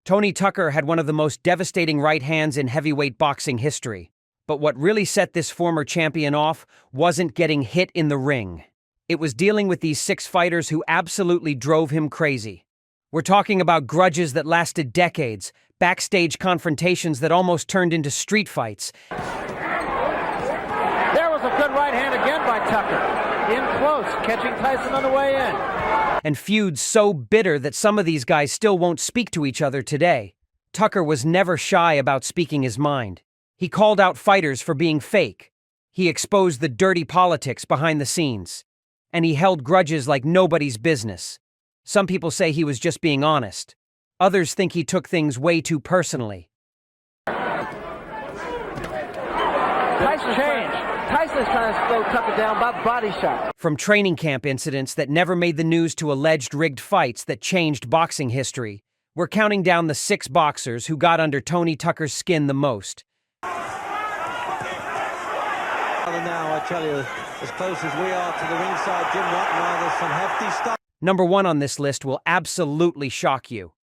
Tony Tucker had one of the most devastating right hands in heavyweight boxing history. But what really set this former champion off wasn't getting hit in the ring. It was dealing with these 6 fighters who absolutely drove him crazy. We're talking about grudges that lasted decades, backstage confrontations that almost turned into street fights. There was a good right hand again by Tucker. In close, catching Tyson on the way in. And feuds so bitter that some of these guys still won't speak to each other today. Tucker was never shy about speaking his mind. He called out fighters for being fake. He exposed the dirty politics behind the scenes. And he held grudges like nobody's business. Some people say he was just being honest. Others think he took things way too personally. Tyson changed. Tyson's trying to slow Tucker down by body shots. From training camp incidents that never made the news to alleged rigged fights that changed boxing history, we're counting down the 6 boxers who got under Tony Tucker's skin the most. Now, I tell you, as close as we are to the ringside, Jim Watt, now there's some hefty stuff. Number 1 on this list will absolutely shock you.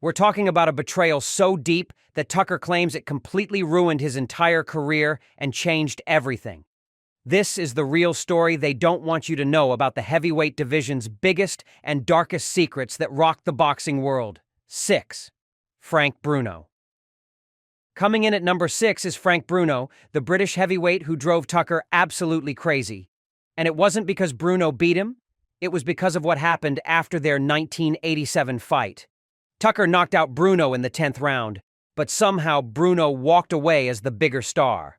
We're talking about a betrayal so deep that Tucker claims it completely ruined his entire career and changed everything. This is the real story they don't want you to know about the heavyweight division's biggest and darkest secrets that rocked the boxing world. 6. Frank Bruno. Coming in at number 6 is Frank Bruno, the British heavyweight who drove Tucker absolutely crazy. And it wasn't because Bruno beat him, it was because of what happened after their 1987 fight. Tucker knocked out Bruno in the 10th round, but somehow Bruno walked away as the bigger star.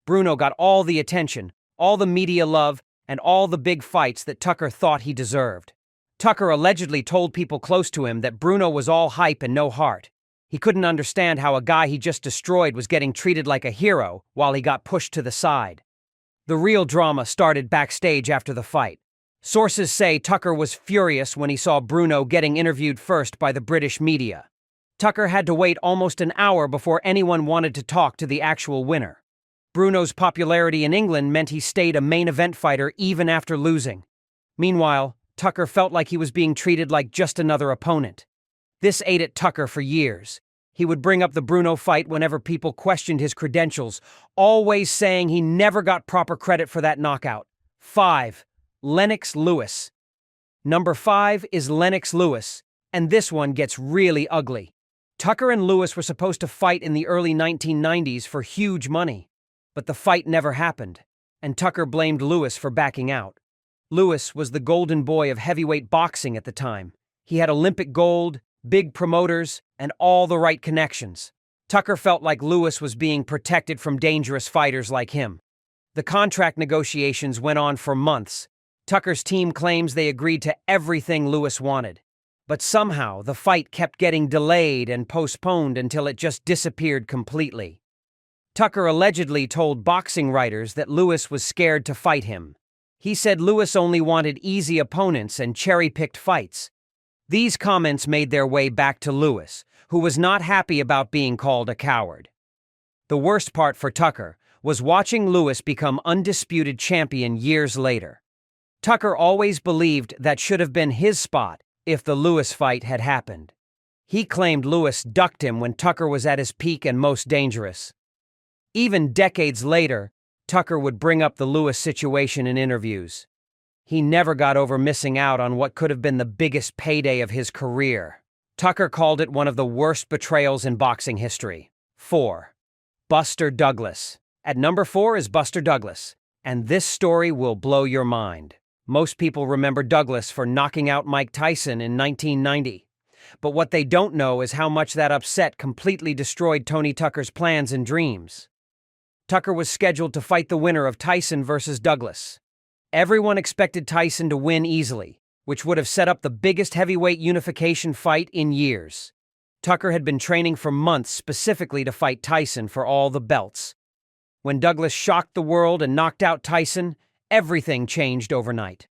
Bruno got all the attention, all the media love, and all the big fights that Tucker thought he deserved. Tucker allegedly told people close to him that Bruno was all hype and no heart. He couldn't understand how a guy he just destroyed was getting treated like a hero while he got pushed to the side. The real drama started backstage after the fight. Sources say Tucker was furious when he saw Bruno getting interviewed first by the British media. Tucker had to wait almost an hour before anyone wanted to talk to the actual winner. Bruno's popularity in England meant he stayed a main event fighter even after losing. Meanwhile, Tucker felt like he was being treated like just another opponent. This ate at Tucker for years. He would bring up the Bruno fight whenever people questioned his credentials, always saying he never got proper credit for that knockout. 5. Lennox Lewis. Number 5 is Lennox Lewis, and this one gets really ugly. Tucker and Lewis were supposed to fight in the early 1990s for huge money, but the fight never happened, and Tucker blamed Lewis for backing out. Lewis was the golden boy of heavyweight boxing at the time. He had Olympic gold, big promoters, and all the right connections. Tucker felt like Lewis was being protected from dangerous fighters like him. The contract negotiations went on for months. Tucker's team claims they agreed to everything Lewis wanted. But somehow, the fight kept getting delayed and postponed until it just disappeared completely. Tucker allegedly told boxing writers that Lewis was scared to fight him. He said Lewis only wanted easy opponents and cherry-picked fights. These comments made their way back to Lewis, who was not happy about being called a coward. The worst part for Tucker was watching Lewis become undisputed champion years later. Tucker always believed that should have been his spot if the Lewis fight had happened. He claimed Lewis ducked him when Tucker was at his peak and most dangerous. Even decades later, Tucker would bring up the Lewis situation in interviews. He never got over missing out on what could have been the biggest payday of his career. Tucker called it one of the worst betrayals in boxing history. 4. Buster Douglas. At number 4 is Buster Douglas, and this story will blow your mind. Most people remember Douglas for knocking out Mike Tyson in 1990. But what they don't know is how much that upset completely destroyed Tony Tucker's plans and dreams. Tucker was scheduled to fight the winner of Tyson versus Douglas. Everyone expected Tyson to win easily, which would have set up the biggest heavyweight unification fight in years. Tucker had been training for months specifically to fight Tyson for all the belts. When Douglas shocked the world and knocked out Tyson, everything changed overnight.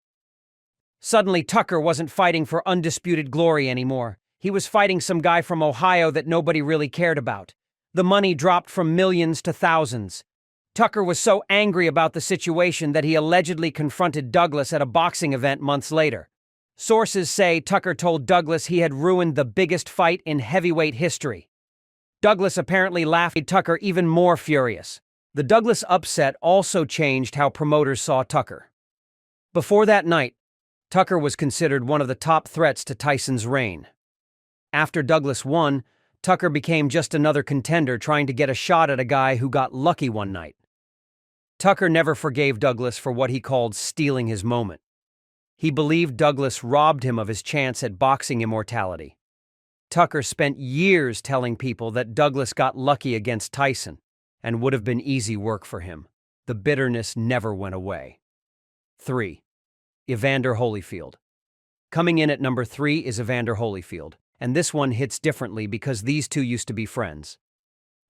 Suddenly, Tucker wasn't fighting for undisputed glory anymore. He was fighting some guy from Ohio that nobody really cared about. The money dropped from millions to thousands. Tucker was so angry about the situation that he allegedly confronted Douglas at a boxing event months later. Sources say Tucker told Douglas he had ruined the biggest fight in heavyweight history. Douglas apparently laughed, made Tucker even more furious. The Douglas upset also changed how promoters saw Tucker. Before that night, Tucker was considered one of the top threats to Tyson's reign. After Douglas won, Tucker became just another contender trying to get a shot at a guy who got lucky one night. Tucker never forgave Douglas for what he called stealing his moment. He believed Douglas robbed him of his chance at boxing immortality. Tucker spent years telling people that Douglas got lucky against Tyson and would have been easy work for him. The bitterness never went away. 3. Evander Holyfield. Coming in at number 3 is Evander Holyfield, and this one hits differently because these two used to be friends.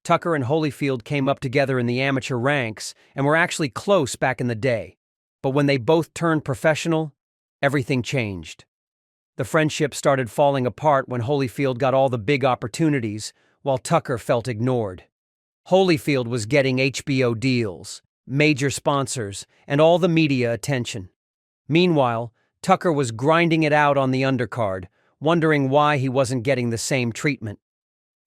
Tucker and Holyfield came up together in the amateur ranks and were actually close back in the day. But when they both turned professional, everything changed. The friendship started falling apart when Holyfield got all the big opportunities, while Tucker felt ignored. Holyfield was getting HBO deals, major sponsors, and all the media attention. Meanwhile, Tucker was grinding it out on the undercard, wondering why he wasn't getting the same treatment.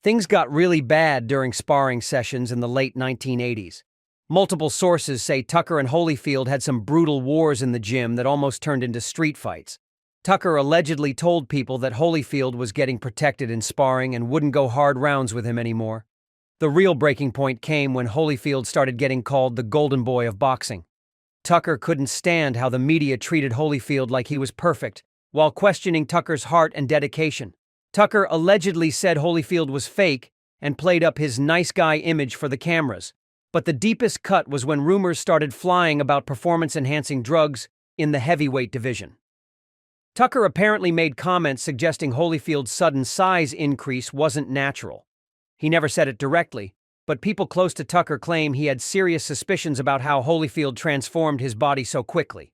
Things got really bad during sparring sessions in the late 1980s. Multiple sources say Tucker and Holyfield had some brutal wars in the gym that almost turned into street fights. Tucker allegedly told people that Holyfield was getting protected in sparring and wouldn't go hard rounds with him anymore. The real breaking point came when Holyfield started getting called the golden boy of boxing. Tucker couldn't stand how the media treated Holyfield like he was perfect, while questioning Tucker's heart and dedication. Tucker allegedly said Holyfield was fake and played up his nice guy image for the cameras. But the deepest cut was when rumors started flying about performance-enhancing drugs in the heavyweight division. Tucker apparently made comments suggesting Holyfield's sudden size increase wasn't natural. He never said it directly, but people close to Tucker claim he had serious suspicions about how Holyfield transformed his body so quickly.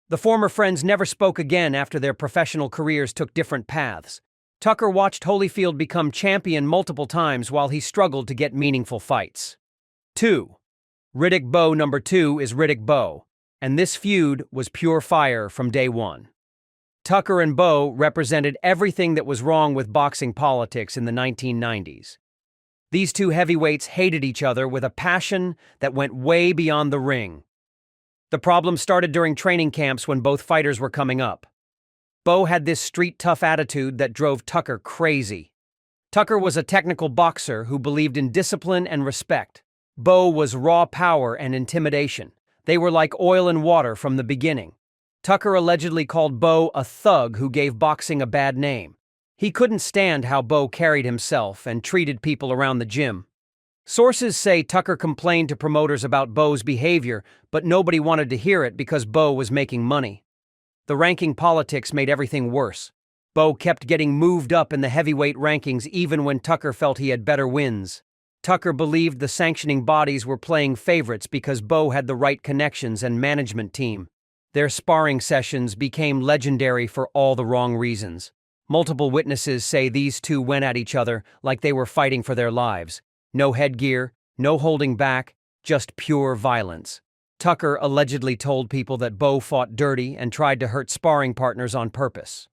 The former friends never spoke again after their professional careers took different paths. Tucker watched Holyfield become champion multiple times while he struggled to get meaningful fights. 2. Riddick Bowe. Number 2 is Riddick Bowe, and this feud was pure fire from day one. Tucker and Bowe represented everything that was wrong with boxing politics in the 1990s. These two heavyweights hated each other with a passion that went way beyond the ring. The problem started during training camps when both fighters were coming up. Bowe had this street-tough attitude that drove Tucker crazy. Tucker was a technical boxer who believed in discipline and respect. Bowe was raw power and intimidation. They were like oil and water from the beginning. Tucker allegedly called Bowe a thug who gave boxing a bad name. He couldn't stand how Bowe carried himself and treated people around the gym. Sources say Tucker complained to promoters about Bowe's behavior, but nobody wanted to hear it because Bowe was making money. The ranking politics made everything worse. Bowe kept getting moved up in the heavyweight rankings even when Tucker felt he had better wins. Tucker believed the sanctioning bodies were playing favorites because Bowe had the right connections and management team. Their sparring sessions became legendary for all the wrong reasons. Multiple witnesses say these two went at each other like they were fighting for their lives. No headgear, no holding back, just pure violence. Tucker allegedly told people that Bowe fought dirty and tried to hurt sparring partners on purpose.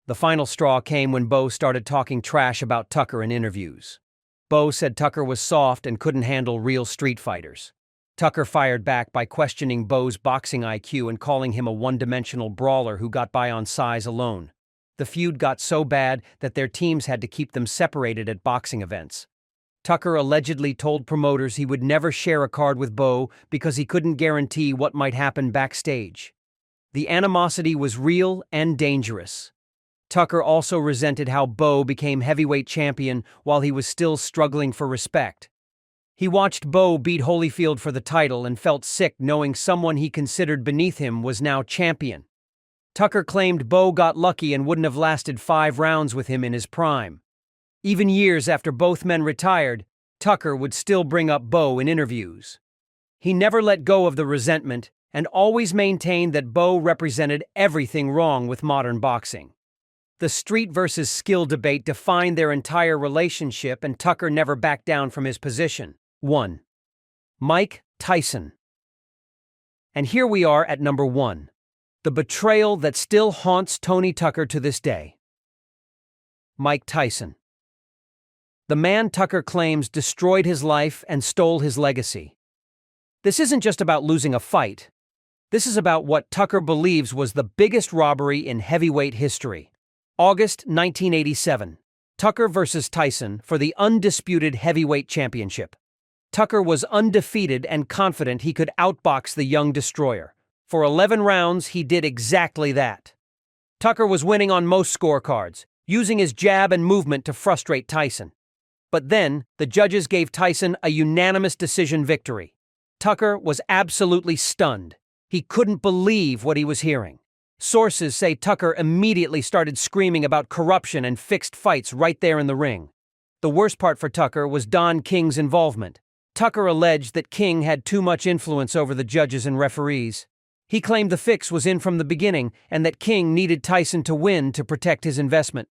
The final straw came when Bowe started talking trash about Tucker in interviews. Bowe said Tucker was soft and couldn't handle real street fighters. Tucker fired back by questioning Bowe's boxing IQ and calling him a one-dimensional brawler who got by on size alone. The feud got so bad that their teams had to keep them separated at boxing events. Tucker allegedly told promoters he would never share a card with Bowe because he couldn't guarantee what might happen backstage. The animosity was real and dangerous. Tucker also resented how Bowe became heavyweight champion while he was still struggling for respect. He watched Bowe beat Holyfield for the title and felt sick knowing someone he considered beneath him was now champion. Tucker claimed Bowe got lucky and wouldn't have lasted 5 rounds with him in his prime. Even years after both men retired, Tucker would still bring up Bowe in interviews. He never let go of the resentment and always maintained that Bowe represented everything wrong with modern boxing. The street versus skill debate defined their entire relationship, and Tucker never backed down from his position. 1. Mike Tyson. And here we are at number 1. The The betrayal that still haunts Tony Tucker to this day. Mike Tyson. The man Tucker claims destroyed his life and stole his legacy. This isn't just about losing a fight. This is about what Tucker believes was the biggest robbery in heavyweight history. August 1987. Tucker versus Tyson for the undisputed heavyweight championship. Tucker was undefeated and confident he could outbox the young destroyer. For 11 rounds, he did exactly that. Tucker was winning on most scorecards, using his jab and movement to frustrate Tyson. But then, the judges gave Tyson a unanimous decision victory. Tucker was absolutely stunned. He couldn't believe what he was hearing. Sources say Tucker immediately started screaming about corruption and fixed fights right there in the ring. The worst part for Tucker was Don King's involvement. Tucker alleged that King had too much influence over the judges and referees. He claimed the fix was in from the beginning and that King needed Tyson to win to protect his investment.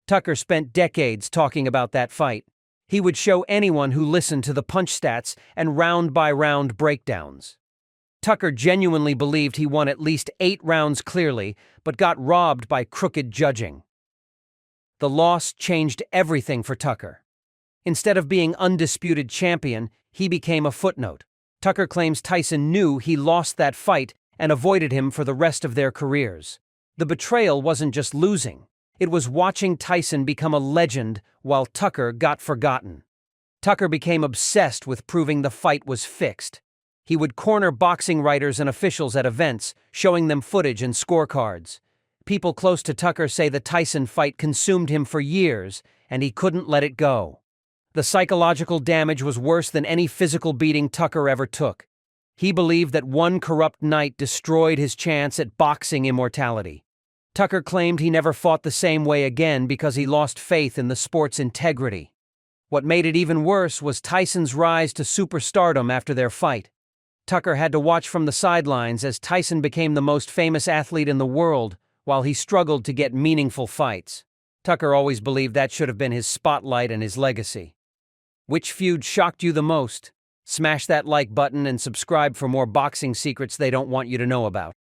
Tucker spent decades talking about that fight. He would show anyone who listened to the punch stats and round-by-round breakdowns. Tucker genuinely believed he won at least 8 rounds clearly, but got robbed by crooked judging. The loss changed everything for Tucker. Instead of being undisputed champion, he became a footnote. Tucker claims Tyson knew he lost that fight and avoided him for the rest of their careers. The betrayal wasn't just losing. It was watching Tyson become a legend while Tucker got forgotten. Tucker became obsessed with proving the fight was fixed. He would corner boxing writers and officials at events, showing them footage and scorecards. People close to Tucker say the Tyson fight consumed him for years, and he couldn't let it go. The psychological damage was worse than any physical beating Tucker ever took. He believed that one corrupt night destroyed his chance at boxing immortality. Tucker claimed he never fought the same way again because he lost faith in the sport's integrity. What made it even worse was Tyson's rise to superstardom after their fight. Tucker had to watch from the sidelines as Tyson became the most famous athlete in the world while he struggled to get meaningful fights. Tucker always believed that should have been his spotlight and his legacy. Which feud shocked you the most? Smash that like button and subscribe for more boxing secrets they don't want you to know about.